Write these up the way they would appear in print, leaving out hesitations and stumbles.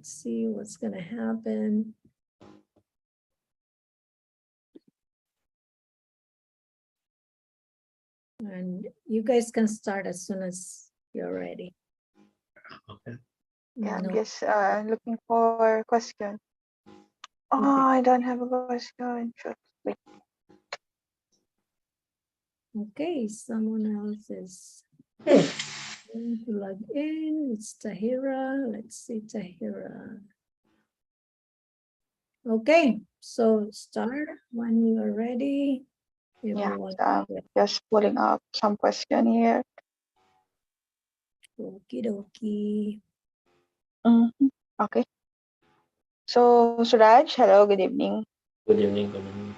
let's see what's going to happen. And you guys can start as soon as you're ready. Okay. Yeah, I'm No. just looking for question. Oh, Okay. I don't have a question. Shoot. Wait. Okay, someone else is going to log in. It's Tahera. Let's see, Tahera. Okay, so start when you are ready. Yeah, Everyone, just pulling up some question here. okie dokie. Okay. So, Suraj, hello, good evening. Good evening. Good evening.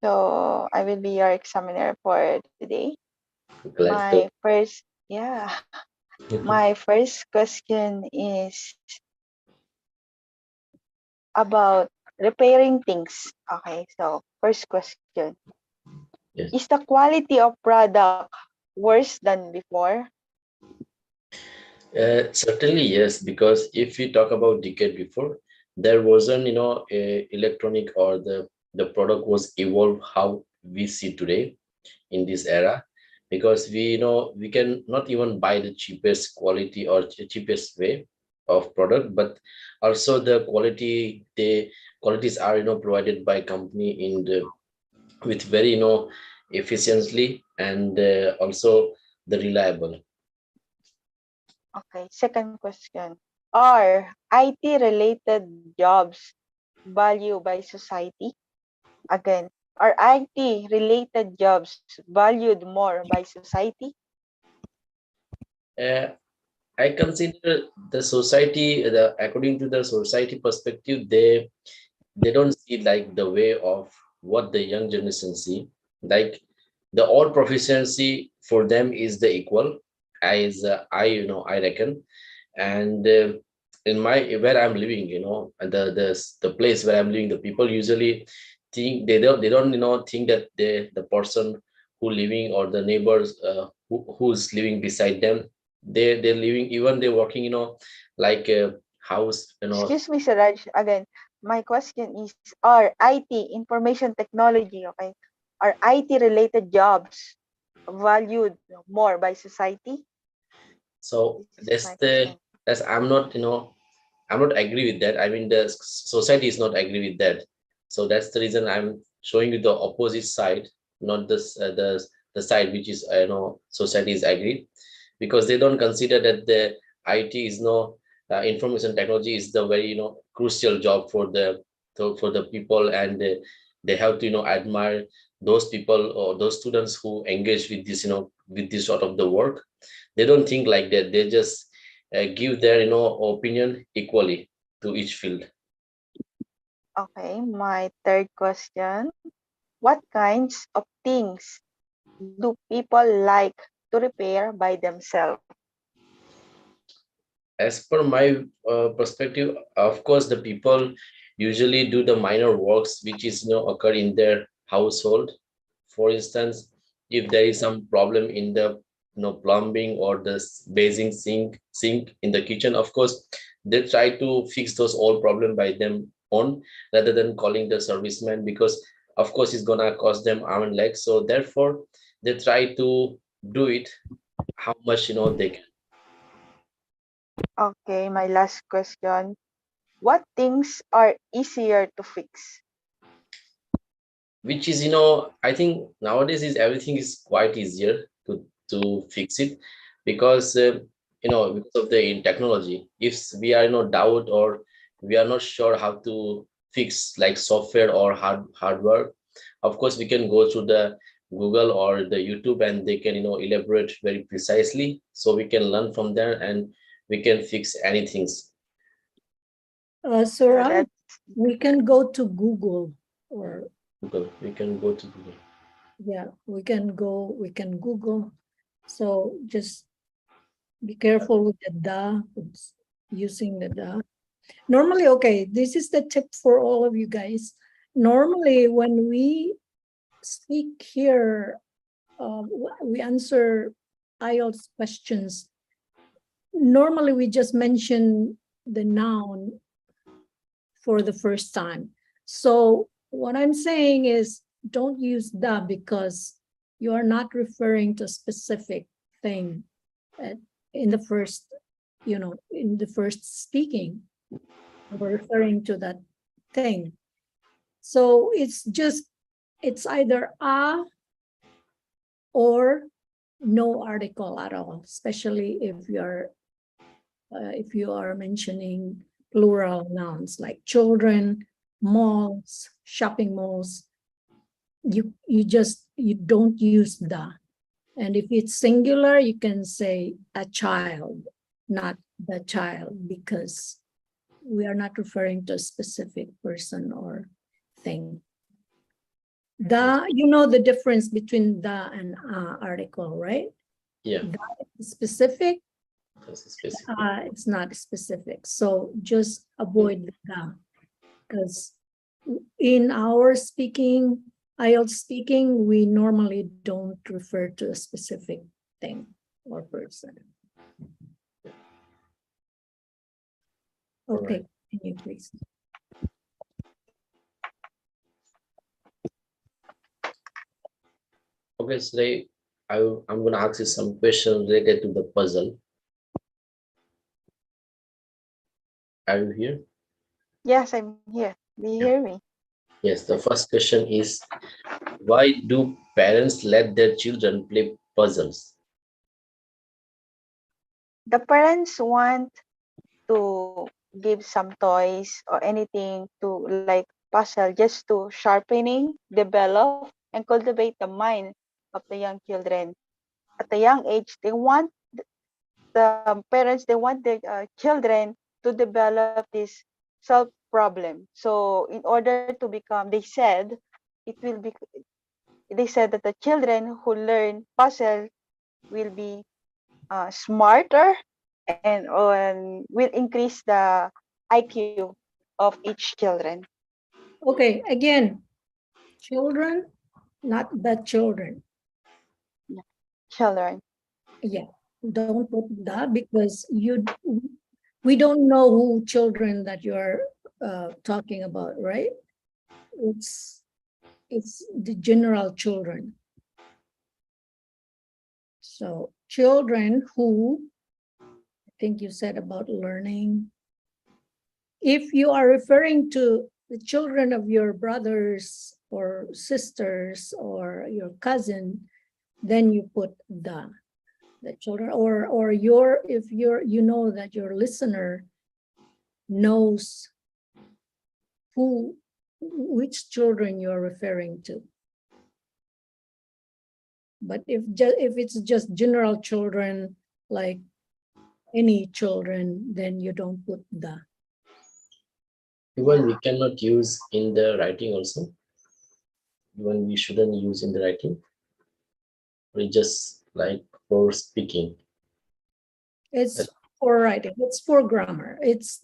So, I will be your examiner for today. Glad to. My first question is about repairing things. Okay, so first question. Yes. Is the quality of product worse than before? Certainly yes, because if we talk about decade before, there wasn't a electronic or the product was evolved how we see today in this era, because we can not even buy the cheapest quality or cheapest way of product, but also the qualities are provided by company in the with very efficiently and also the reliable. Okay, second question. Are IT related jobs valued by society? Again, are IT related jobs valued more by society? uh, I consider the society, according to the society perspective, they don't see like the way of what the young generation see. Like the all proficiency for them is the equal, as I reckon. And in my where I'm living, and the place where I'm living, the people usually think they don't think that the person who living or the neighbors who's living beside them, they're living, even they're working like a house, Excuse me, Siraj. Again, my question is, are IT, information technology, okay, are IT related jobs valued more by society? so This is my question. that's I'm not agree with that. I mean, the society is not agree with that. So that's the reason I'm showing you the opposite side, not this the side which is society is agree, because they don't consider that the IT is information technology is the very crucial job for the people, and they have to admire those people or those students who engage with this with this sort of the work. They don't think like that. They just give their opinion equally to each field. Okay, my third question. What kinds of things do people like to repair by themselves? As per my perspective, of course, the people usually do the minor works which is occur in their household. For instance, if there is some problem in the plumbing or the basing sink in the kitchen, of course they try to fix those all problem by them own, rather than calling the serviceman, because of course it's gonna cost them arm and leg. So therefore they try to do it how much they can. Okay, my last question. What things are easier to fix? Which is I think nowadays is everything is quite easier to fix it, because because of the in technology, if we are doubt or we are not sure how to fix like software or hardware, of course we can go to the Google or the YouTube, and they can elaborate very precisely, so we can learn from there and we can fix anything. Sooraj, That's we can go to Google, or Google, we can go to Google. yeah, we can Google. So just be careful with the da, using the da. Normally, okay, this is the tip for all of you guys. Normally, when we speak here, we answer IELTS questions. Normally, we just mention the noun for the first time. So what I'm saying is don't use the, because you are not referring to a specific thing in the first, in the first speaking. We're referring to that thing. So it's either a or no article at all, especially if you are mentioning plural nouns like children, malls, shopping malls. You don't use the. And if it's singular, you can say a child, not the child, because we are not referring to a specific person or thing. The, the difference between the and article, right? Yeah. The is specific, That's specific. it's not specific. So just avoid the, because in our speaking, IELTS speaking, we normally don't refer to a specific thing or person. Okay, can you please? Okay, today I'm going to ask you some questions related to the puzzle. Are you here? Yes, I'm here. Do you hear me? Yes, the first question is, why do parents let their children play puzzles? The parents want to give some toys or anything to like puzzle just to sharpening, develop, and cultivate the mind of the young children. At a young age, the parents, they want their children to develop this self problem. So in order to become, it will be, they said that the children who learn puzzle will be smarter and will increase the IQ of each children. Okay, again, children, not the children. Children. Yeah, don't put that, because we don't know who children that you're talking about, right? It's the general children. So children who, I think you said about learning. If you are referring to the children of your brothers or sisters or your cousin, then you put the children, or if you know that your listener knows which children you're referring to. But if it's just general children, like any children, then you don't put the. Even we cannot use in the writing also. Even we shouldn't use in the writing. We just like for speaking. It's for writing. It's for grammar. It's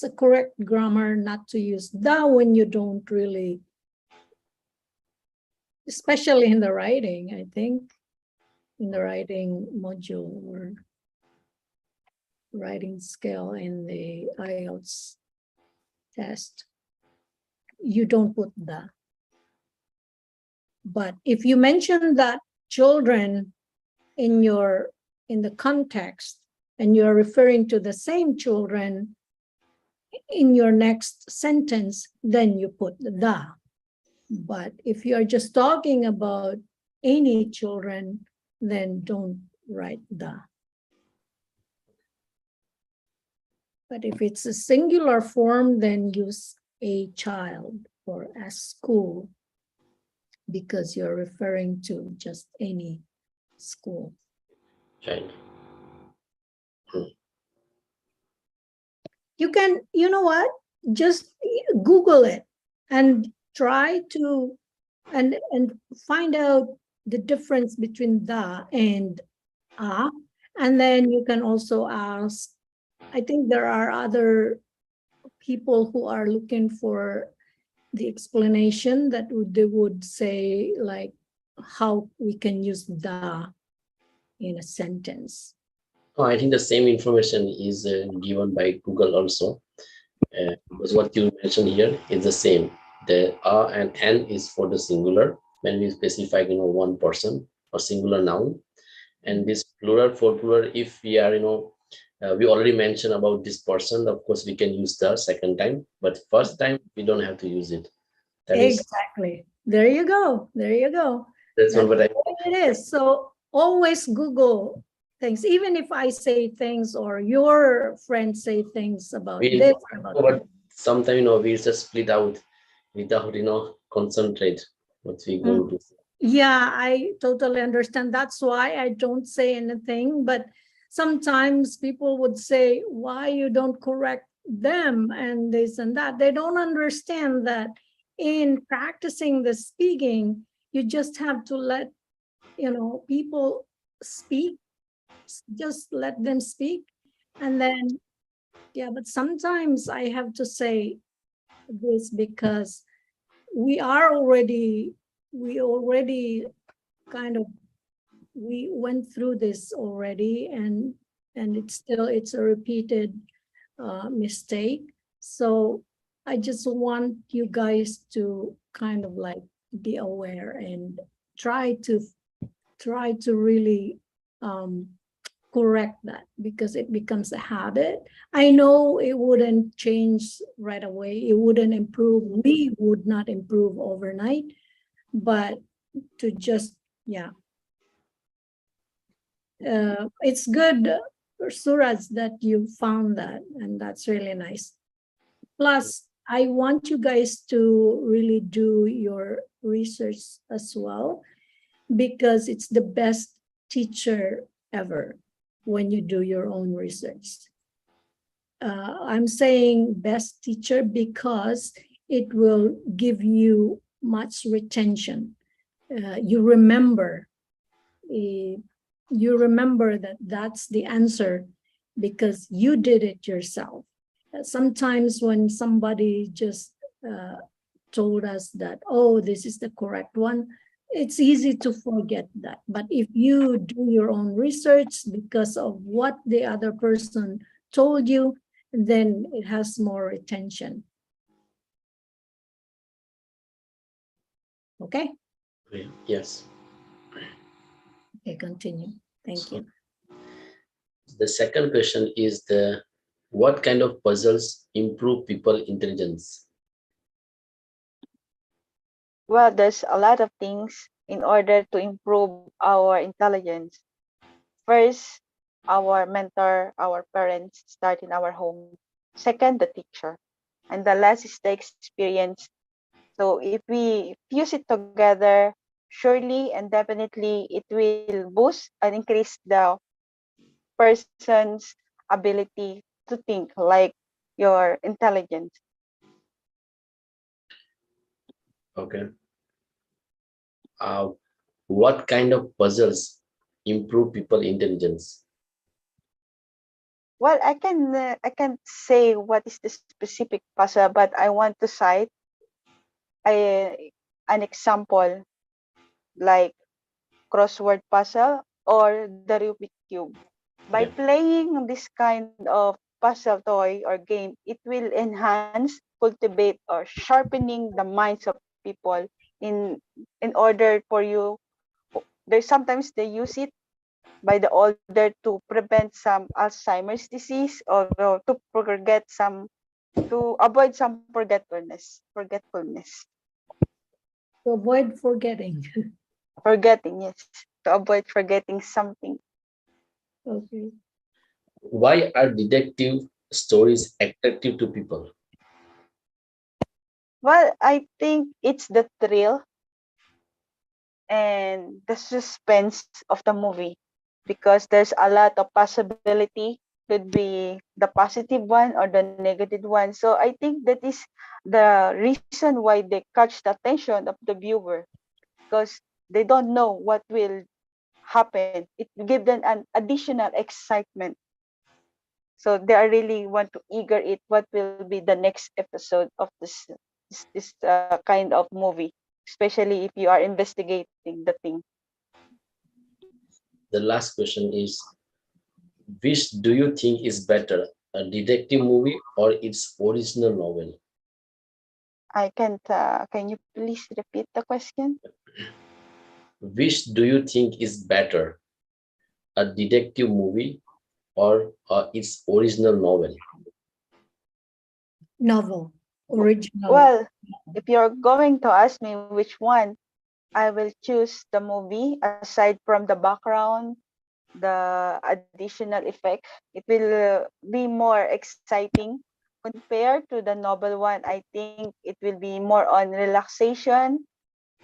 a correct grammar not to use the when you don't really, especially in the writing, I think, in the writing module or writing scale in the IELTS test, you don't put the. But if you mention that children in the context, and you're referring to the same children in your next sentence, then you put the. But if you're just talking about any children, then don't write the. But if it's a singular form, then use a child or a school, because you're referring to just any school. Child. You can, you know what? Just Google it and try to and find out the difference between the and a. And then you can also ask, I think there are other people who are looking for the explanation that they would say, like, how we can use the in a sentence. Oh, I think the same information is given by Google also. Because what you mentioned here is the same. The a and n is for the singular when we specify, one person or singular noun, and this plural for plural. If we are, we already mentioned about this person. Of course, we can use the second time, but first time we don't have to use it. That is Exactly. There you go. There you go. that's one That's what I. what it is. So always Google things, even if I say things or your friends say things about We this, know, about but sometimes we just split out without concentrate what we going to say. yeah, I totally understand. That's why I don't say anything. But sometimes people would say, why you don't correct them and this and that. They don't understand that in practicing the speaking, you just have to let, people speak, just let them speak. And then, yeah, but sometimes I have to say this because we are already, we already kind of we went through this already, and it's a repeated mistake. So I just want you guys to kind of like be aware and try to really correct that, because it becomes a habit. I know it wouldn't change right away, it wouldn't improve, we would not improve overnight, but to just, yeah, it's good, Suraj, that you found that, and that's really nice. Plus, I want you guys to really do your research as well, because it's the best teacher ever when you do your own research. I'm saying best teacher because it will give you much retention. You remember that that's the answer because you did it yourself. Sometimes when somebody just told us that, oh, this is the correct one, it's easy to forget that. But if you do your own research because of what the other person told you, then it has more retention. Okay? Okay, yes. Okay, continue. Thank So you. the second question is what kind of puzzles improve people intelligence? Well, there's a lot of things in order to improve our intelligence. First, our mentor, our parents start in our home. Second, the teacher. And the last is the experience. So if we fuse it together, surely and definitely it will boost and increase the person's ability to think like your intelligence. Okay. Uh, what kind of puzzles improve people intelligence? Well, I can't say what is the specific puzzle, but I want to cite an example like crossword puzzle or the Rubik Cube. By Yeah. playing this kind of puzzle toy or game, it will enhance, cultivate, or sharpening the minds of people in order for you. There's sometimes they use it by the older to prevent some Alzheimer's disease or to forget some to avoid some forgetfulness. To avoid forgetting. Forgetting, yes. To avoid forgetting something. Okay. Why are detective stories attractive to people? Well, I think it's the thrill and the suspense of the movie because there's a lot of possibility, could be the positive one or the negative one. So I think that is the reason why they catch the attention of the viewer because they don't know what will happen. It gives them an additional excitement. So they are really want to eager it what will be the next episode of this kind of movie, especially if you are investigating the thing. The last question is Which do you think is better, a detective movie or its original novel? I can't. Can you please repeat the question? Which do you think is better, a detective movie or its original novel? Novel, original. Well, if you're going to ask me which one, I will choose the movie. Aside from the background, the additional effect, it will be more exciting compared to the novel one. I think it will be more on relaxation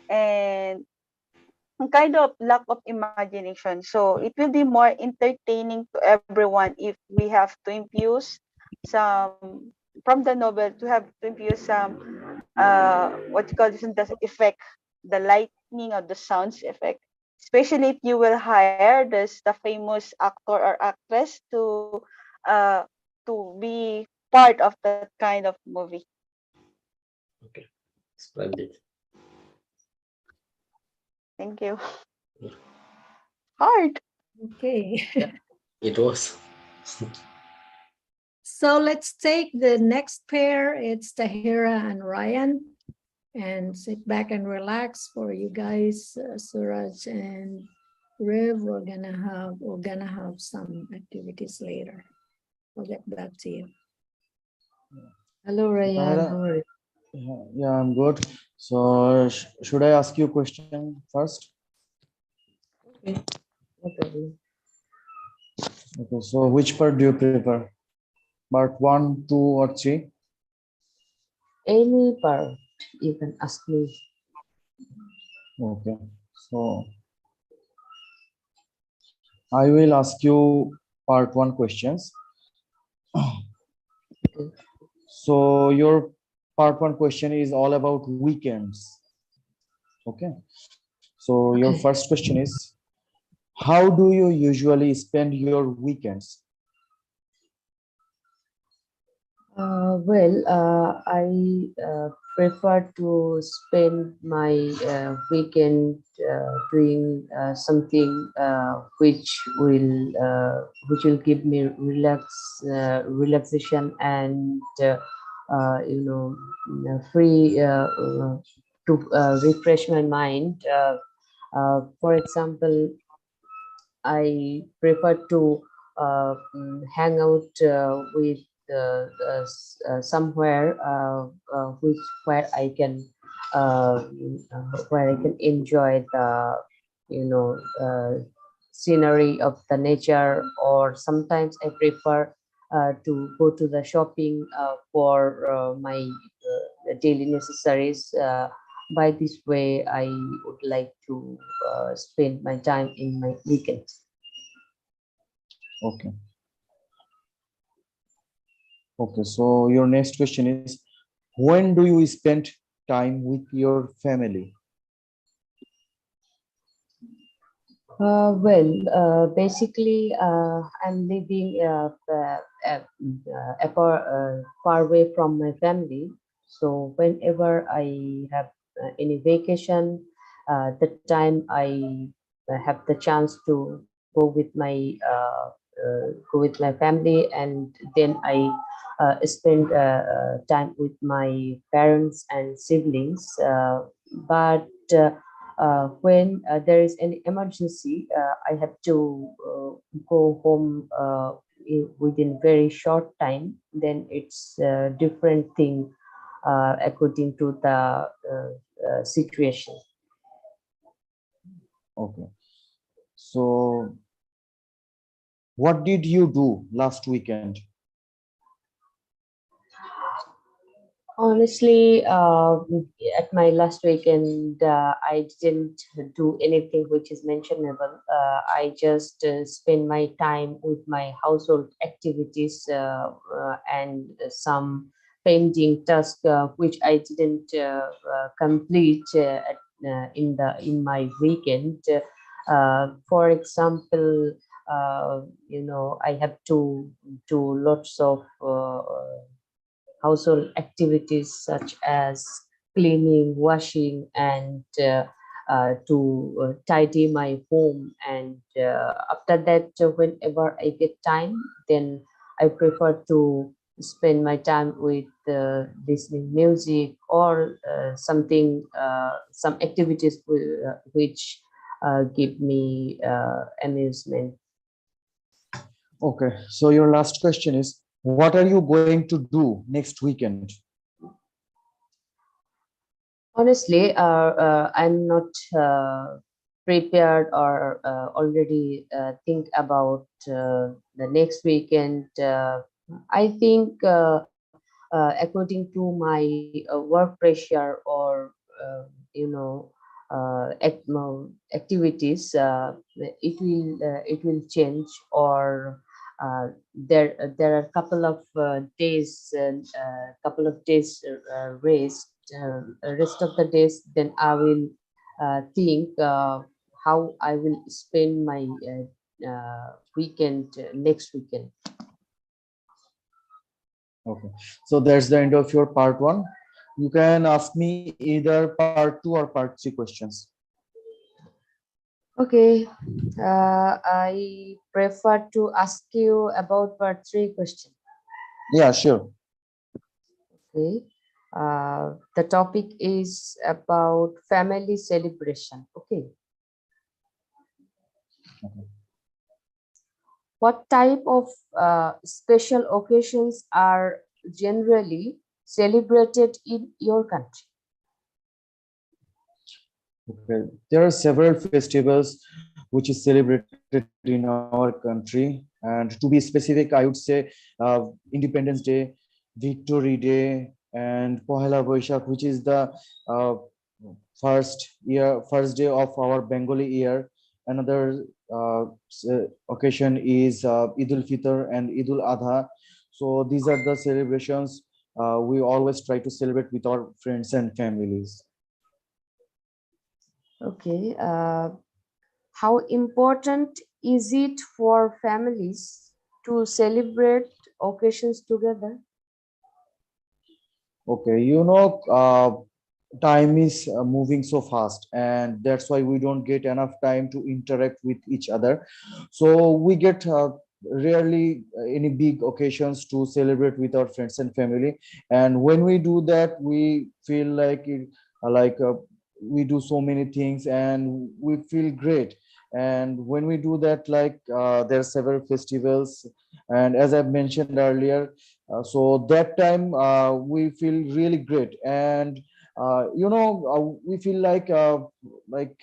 and kind of lack of imagination. So it will be more entertaining to everyone if we have to infuse some from the novel, to have to infuse some what you call this, the effect, the lightning or the sounds effect. Especially if you will hire this the famous actor or actress uh to be part of that kind of movie. Okay, splendid. Thank you. Hard. Okay. Yeah, it was. So let's take the next pair. It's Tahera and Ryan. And sit back and relax for you guys, Suraj and Riv. We're gonna have some activities later. I'll get back to you. Hello, Raiyan. Tahera, How are you? yeah, I'm good. So, should I ask you a question first? Okay, no problem. Okay, so which part do you prefer? Part one, two, or three? Any part you can ask me. Okay, so I will ask you part one questions. Okay. So, your part one question is all about weekends. Okay, so your Okay. first question is, how do you usually spend your weekends? I prefer to spend my weekend doing something which will give me relaxation and free to refresh my mind. For example, I prefer to hang out with somewhere which where I can enjoy the scenery of the nature, or sometimes I prefer to go to the shopping for my daily necessaries. By this way, I would like to spend my time in my weekends. Okay. Okay, so your next question is, when do you spend time with your family? Basically, I'm living far away from my family. So whenever I have any vacation, the time I have the chance to go with my family, and then I spend time with my parents and siblings. But when there is any emergency, I have to go home within very short time. Then it's a different thing according to the situation. Okay, so what did you do last weekend? Honestly, at my last weekend, I didn't do anything which is mentionable. I just spend my time with my household activities and some painting task which I didn't complete in my weekend. For example, I have to do lots of household activities such as cleaning, washing, and to tidy my home, and after that, whenever I get time, then I prefer to spend my time with listening music or something, some activities which give me amusement. Okay, so your last question is, what are you going to do next weekend? Honestly, I'm not prepared or already think about the next weekend. I think, according to my work pressure or activities, it will change, or there are couple of days rest of the days, then I will think how I will spend my weekend, next weekend. Okay, so that's the end of your part one. You can ask me either part two or part three questions. Okay, I prefer to ask you about part three question. Yeah, sure. Okay, the topic is about family celebration. Okay, Okay. what type of special occasions are generally celebrated in your country? Okay, there are several festivals which is celebrated in our country, and to be specific, I would say Independence Day, Victory Day, and Pohela Boishakh, which is the uh, first day of our Bengali year. Another occasion is Eid ul Fitr and Eid ul Adha. So these are the celebrations we always try to celebrate with our friends and families. Okay, how important is it for families to celebrate occasions together? Okay, time is moving so fast, and that's why we don't get enough time to interact with each other. So we get rarely any big occasions to celebrate with our friends and family. And when we do that, we feel like we do so many things and we feel great. And when we do that, there are several festivals, and as I've mentioned earlier, so that time we feel really great, and we feel like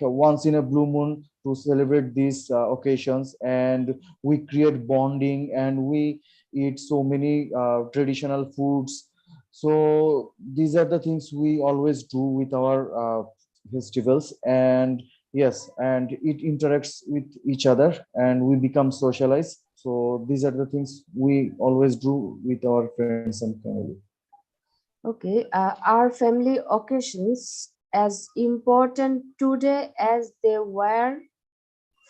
once in a blue moon to celebrate these occasions, and we create bonding, and we eat so many traditional foods. So these are the things we always do with our festivals, and yes, and it interacts with each other, and we become socialized. So these are the things we always do with our friends and family. Okay, are family occasions as important today as they were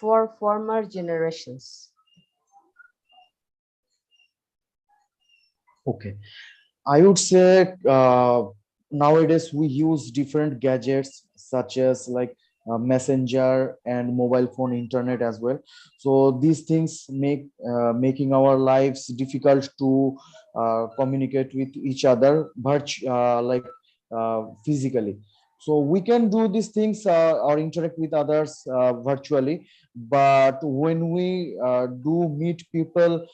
for former generations? Okay, I would say nowadays we use different gadgets such as messenger and mobile phone, internet as well. So these things making our lives difficult to communicate with each other physically. So we can do these things or interact with others virtually, but when we do meet people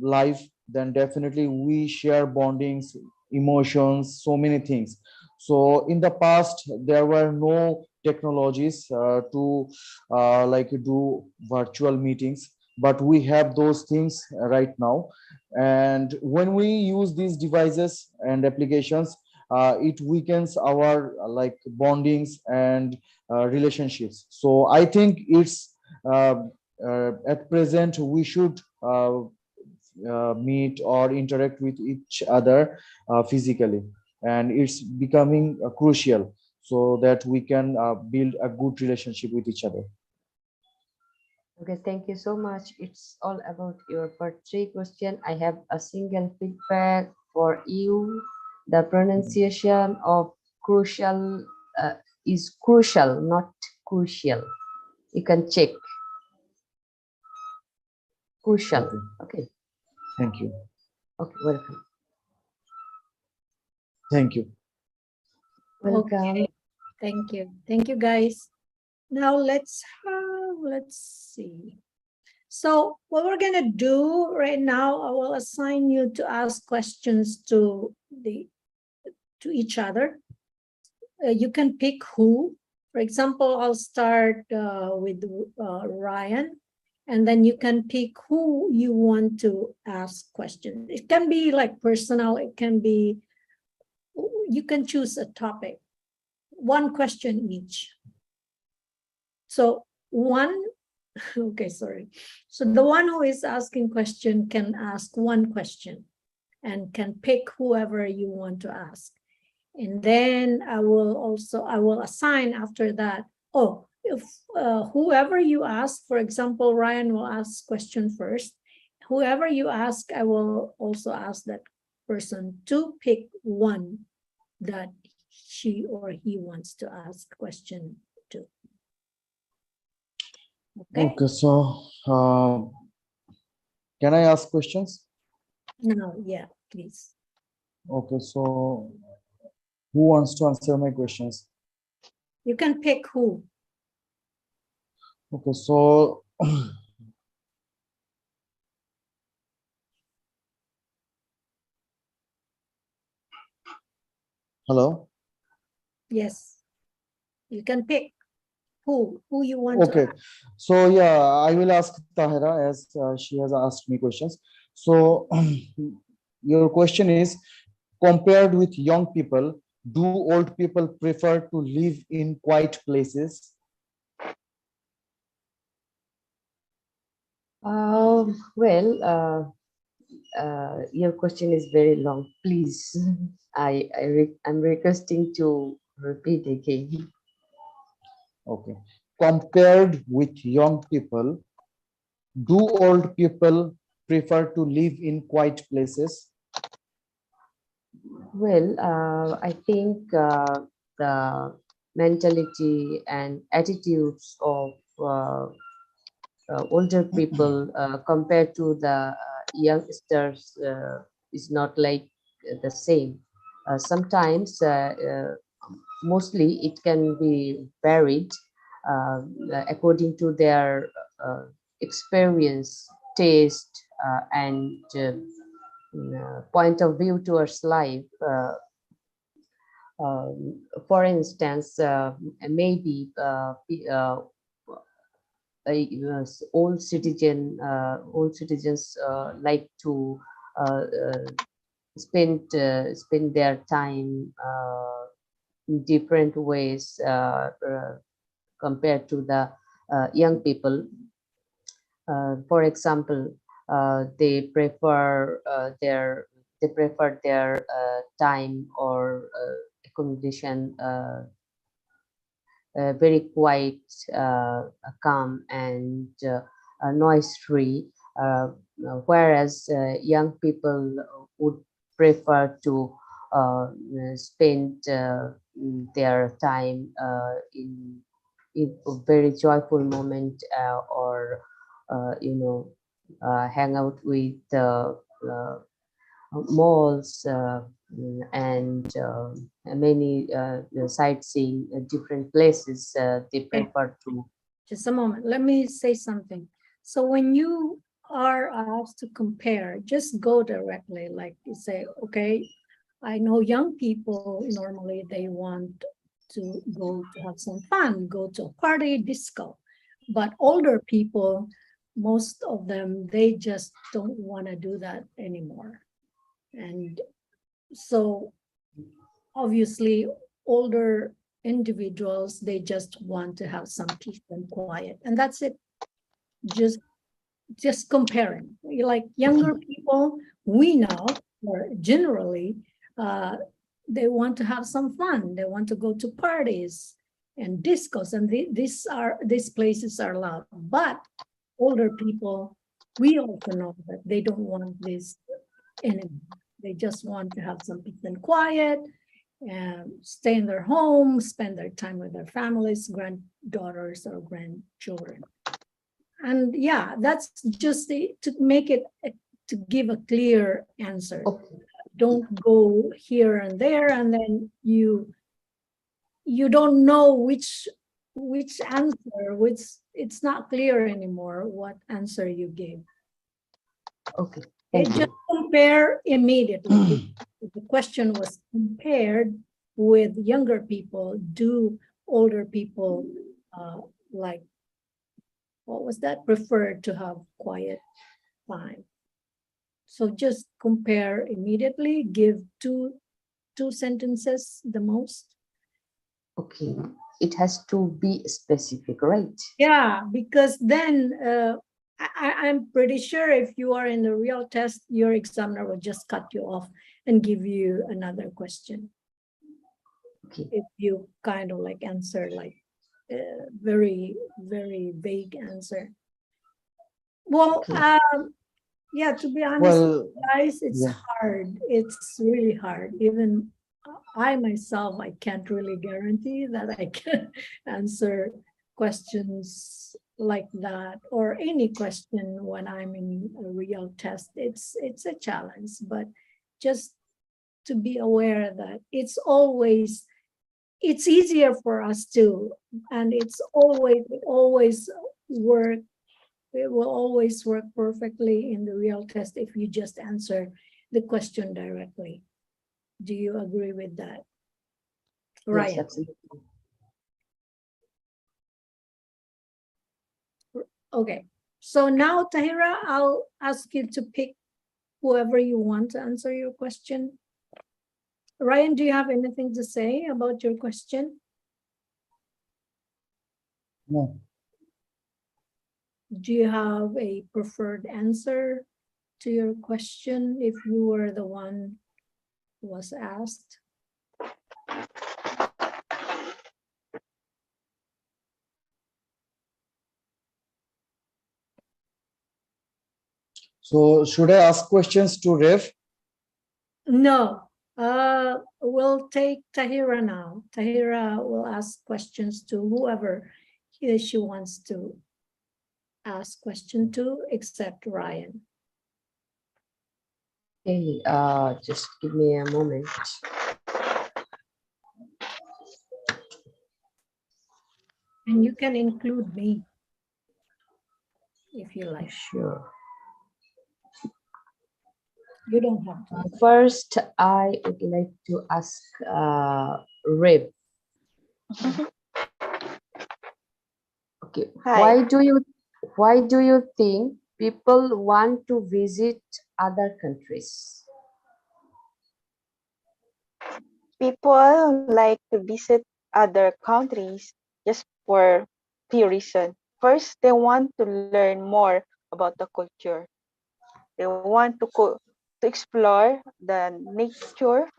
live, then definitely we share bondings, emotions, so many things. So in the past there were no technologies to do virtual meetings, but we have those things right now. And when we use these devices and applications, it weakens our bondings and relationships. So I think it's at present we should meet or interact with each other physically, and it's becoming crucial so that we can build a good relationship with each other. Okay, thank you so much. It's all about your part three question. I have a single feedback for you. The pronunciation of crucial is crucial, not crucial. You can check. Crucial. Okay. Okay. Thank you. Okay. Welcome. Thank you. Welcome. Okay. Thank you. Thank you, guys. Now let's see. So what we're gonna do right now, I will assign you to ask questions to each other. You can pick who. For example, I'll start with Ryan, and then you can pick who you want to ask questions. It can be like personal. It can be, you can choose a topic, one question each. So one, okay, sorry. So the one who is asking question can ask one question and can pick whoever you want to ask. And then I will assign after that, oh, if whoever you ask, for example, Ryan will ask question first. Whoever you ask, I will also ask that person to pick one that she or he wants to ask question to. Okay. Okay, so can I ask questions? No, yeah, please. Okay, so who wants to answer my questions? You can pick who. Okay, so hello. Yes, you can pick who you want to Okay, ask. so yeah, I will ask Tahera as she has asked me questions. So your question is, compared with young people, do old people prefer to live in quiet places? Well, your question is very long. Please, I'm requesting to repeat again. Okay, compared with young people, do old people prefer to live in quiet places? Well, I think the mentality and attitudes of older people compared to the youngsters is not like the same. Sometimes, mostly, it can be varied according to their experience, taste, and point of view towards life. For instance, maybe old citizens like to spend their time in different ways compared to the young people. For example, they prefer their time or accommodation very quiet, calm, and noise-free, whereas young people would prefer to spend their time in a very joyful moment or hang out with malls and many sightseeing different places they Okay. prefer to. Just a moment. Let me say something. So when you are asked to compare, just go directly. Like you say, okay, I know young people normally they want to go to have some fun, go to a party, disco. But older people, most of them, they just don't want to do that anymore. And so obviously older individuals, they just want to have some peace and quiet, and that's it. Just comparing, like younger people, we know, or generally, they want to have some fun, they want to go to parties and discos, and these places are loud. But older people, we also know that they don't want this anymore. They just want to have some peace and quiet, stay in their home, spend their time with their families, granddaughters or grandchildren. And yeah, that's just to make it, to give a clear answer. Okay. Don't go here and there, and then you don't know which answer, which it's not clear anymore what answer you gave. Okay. They Thank you. just compare immediately. The question was compared with younger people. Do older people like, what was that? Prefer to have quiet time. So just compare immediately. Give two sentences the most. Okay. It has to be specific, right? Yeah, because then I'm pretty sure if you are in the real test, your examiner will just cut you off and give you another question. Okay. If you kind of like answer like very, very vague answer. Well, Okay. yeah, to be honest, Well, guys, it's yeah. hard. It's really hard. Even I myself, I can't really guarantee that I can answer questions like that or any question when I'm in a real test. It's a challenge, but just to be aware that it's easier for us too, and it always work. It will always work perfectly in the real test if you just answer the question directly. Do you agree with that? Yes, Ryan? absolutely. Okay. So now, Tahera, I'll ask you to pick whoever you want to answer your question. Ryan, do you have anything to say about your question? No. Do you have a preferred answer to your question if you were the one who was asked? So should I ask questions to Rev? No. We'll take Tahera now. Tahera will ask questions to whoever she wants to ask question to, except Ryan. Okay. Just give me a moment. And you can include me if you like. Sure. You don't have to. First, I would like to ask Rev. Okay. Hi. Why do you think people want to visit other countries? People like to visit other countries just for few reasons. First, they want to learn more about the culture. They want to explore the nature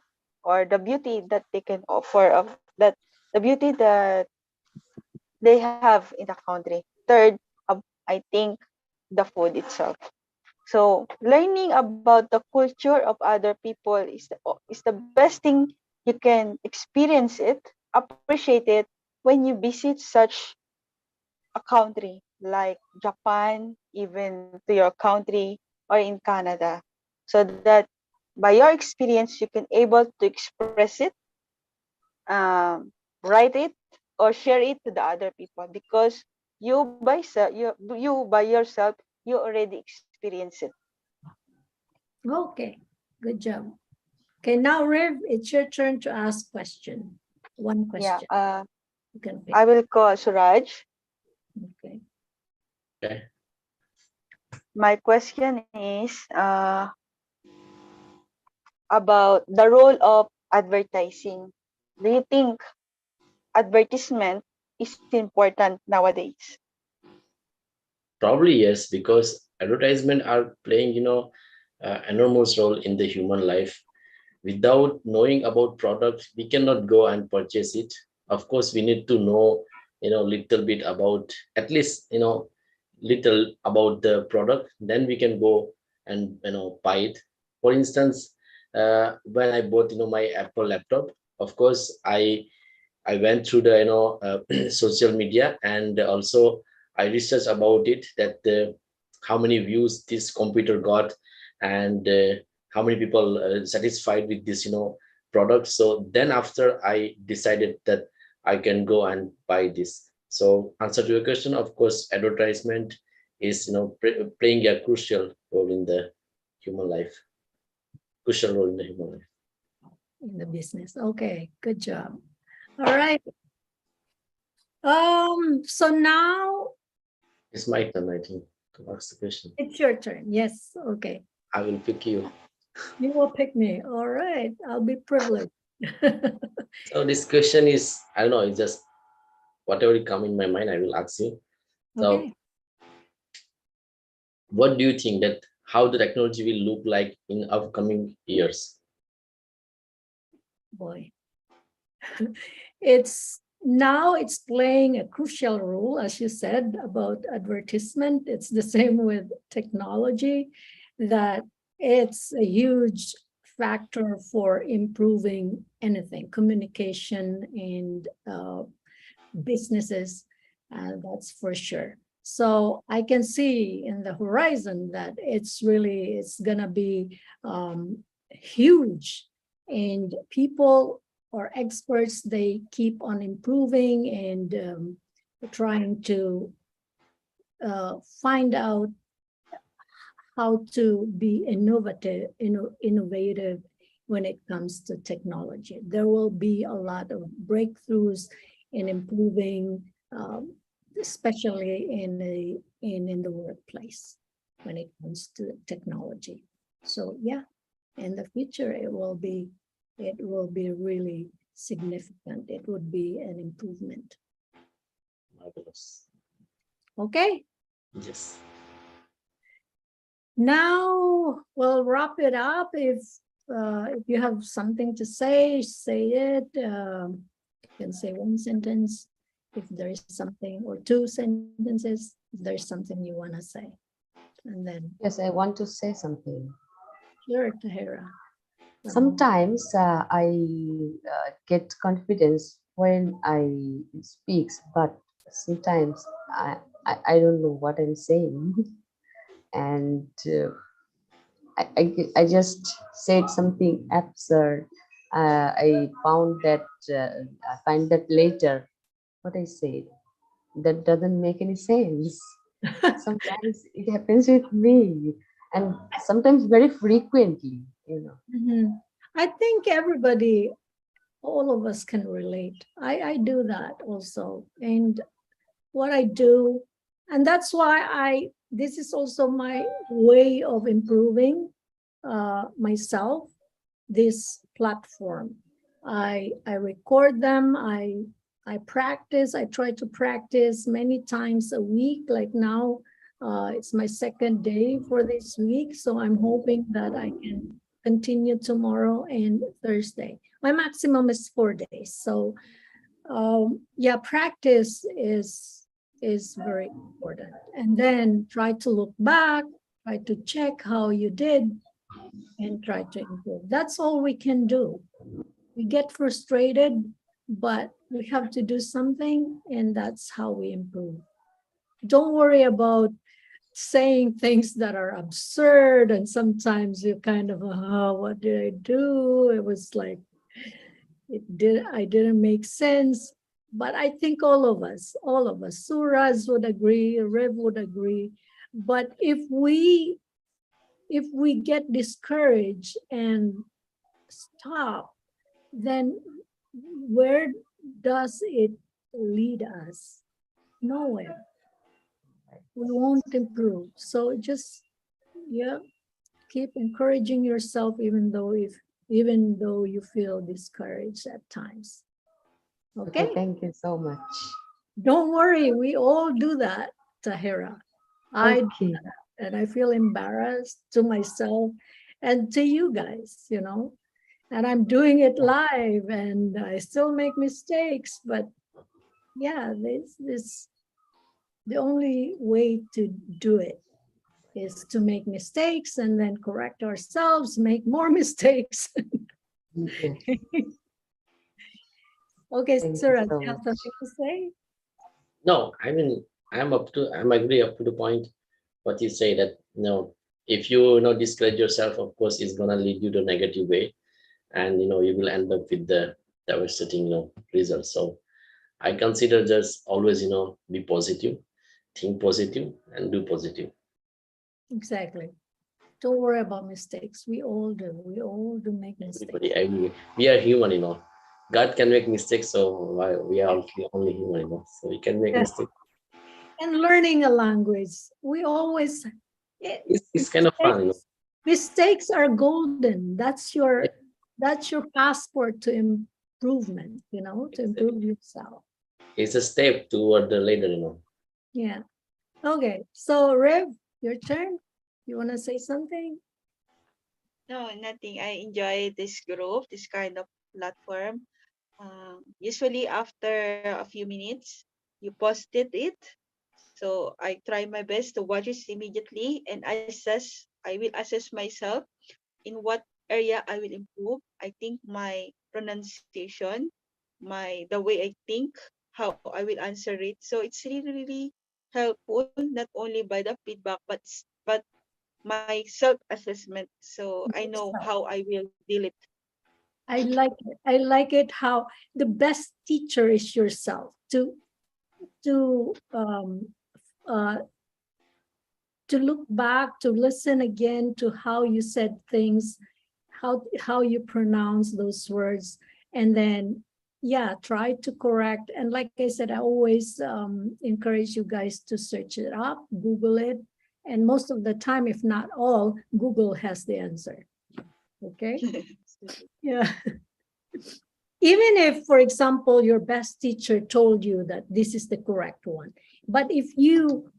or the beauty that they can offer of that the beauty that they have in the country. Third, I think the food itself. So learning about the culture of other people is the best thing you can experience it, appreciate it when you visit such a country like Japan, even to your country or in Canada, so that by your experience you can able to express it, write it, or share it to the other people because you by yourself you already experience it. Okay, good job. Okay, now Rev, it's your turn to ask question. One Yeah. question. You can pick. I will call Suraj. Okay. Okay. My question is about the role of advertising. Do you think advertisement is important nowadays? Probably yes, because advertisement are playing, enormous role in the human life. Without knowing about product, we cannot go and purchase it. Of course, we need to know, little bit about, at least, little about the product. Then we can go and buy it. For instance, when I bought, my Apple laptop, of course, I went through the social media, and also I researched about it, that how many views this computer got, and how many people satisfied with this product. So then after I decided that I can go and buy this. So answer to your question, of course, advertisement is playing a crucial role in the human life, crucial role in the human life. In the business. Okay, good job. All right. So now It's my turn, I think, to ask the question. it's your turn. Yes. Okay. I will pick you. You will pick me. All right. I'll be privileged. So this question is, I don't know, it's just whatever it come in my mind, I will ask you. So Okay. what do you think that how the technology will look like in upcoming years? Boy. It's playing a crucial role, as you said, about advertisement. It's the same with technology, that it's a huge factor for improving anything, communication and businesses, that's for sure. So I can see in the horizon that it's gonna be huge, and people or experts, they keep on improving and trying to find out how to be innovative when it comes to technology. There will be a lot of breakthroughs in improving, especially in the workplace when it comes to technology. So yeah, in the future it will be really significant. It would be an improvement. Marvelous. Okay. Yes. Now we'll wrap it up. If you have something to say it. You can say one sentence if there is something, or two sentences if there's something you want to say. And then, Yes, I want to say something. sure, Tahera. Sometimes I get confidence when I speak, but sometimes I don't know what I'm saying. And I just said something absurd. I find that later what I said that doesn't make any sense. Sometimes it happens with me, and sometimes very frequently, you know. Mhm. I think everybody, all of us can relate. I do that also. And what I do, and that's why this is also my way of improving myself, this platform. I record them, I practice, I try to practice many times a week. Like now, it's my second day for this week. So I'm hoping that I can continue tomorrow and Thursday. My maximum is 4 days. So yeah, practice is very important. And then try to look back, try to check how you did, and try to improve. That's all we can do. We get frustrated, but we have to do something, and that's how we improve. Don't worry about saying things that are absurd, and sometimes you kind of, oh, what did I do? It was like, I didn't make sense. But I think all of us, Sooraj would agree, Rev would agree. But if we get discouraged and stop, then where does it lead us? Nowhere. We won't improve. So just, yeah, keep encouraging yourself, even though you feel discouraged at times. Okay. Thank you so much. Don't worry, we all do that, Tahera. I do Okay. that, and I feel embarrassed to myself and to you guys, and I'm doing it live, and I still make mistakes, but yeah, the only way to do it is to make mistakes and then correct ourselves, make more mistakes. Yes. Okay, Thank you Sooraj, so you have much. something to say? No, I mean, I'm agree up to the point what you say that, if you discourage yourself, of course, it's gonna lead you to negative way, and you will end up with the devastating, results. So I consider just always, be positive, think positive, and do positive. Exactly. Don't worry about mistakes. We all do. We all do make mistakes. Everybody, we are human, God can make mistakes, so why we are only human, so we can make Yeah. mistakes. And learning a language, we always It's kind of fun, mistakes are golden. That's your passport to improvement, to improve yourself. It's a step toward the later, Yeah. Okay. So Rev, your turn. You want to say something? No, nothing. I enjoy this group, this kind of platform. Usually after a few minutes, you posted it. So I try my best to watch it immediately and assess. I will assess myself in what area I will improve. I think my pronunciation, the way I think, how I will answer it. So it's really, really helpful, not only by the feedback, but my self-assessment. So I know how I will deal it. I like it. I like it how the best teacher is yourself to uh, to look back, to listen again to how you said things, how you pronounce those words, and then yeah, try to correct. And like I said, I always encourage you guys to search it up, Google it, and most of the time, if not all, Google has the answer. Okay. Yeah. Even if, for example, your best teacher told you that this is the correct one, but even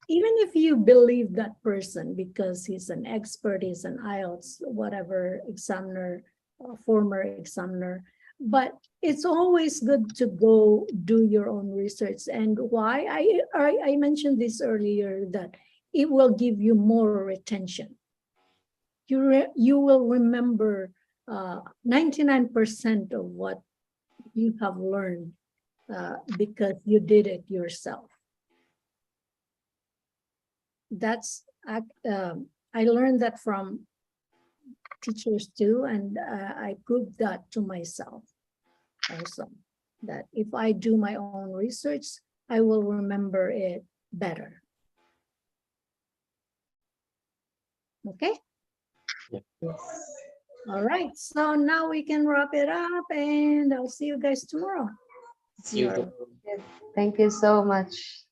if you believe that person because he's an expert, he's an IELTS, whatever examiner, former examiner, but it's always good to go do your own research. And why I mentioned this earlier, that it will give you more retention. You will remember 99% of what you have learned because you did it yourself. That's I learned that from teachers too, and I proved that to myself also, that if I do my own research, I will remember it better. Okay. All right, so now we can wrap it up, and I'll see you guys tomorrow. See you. You're Yes, thank you so much.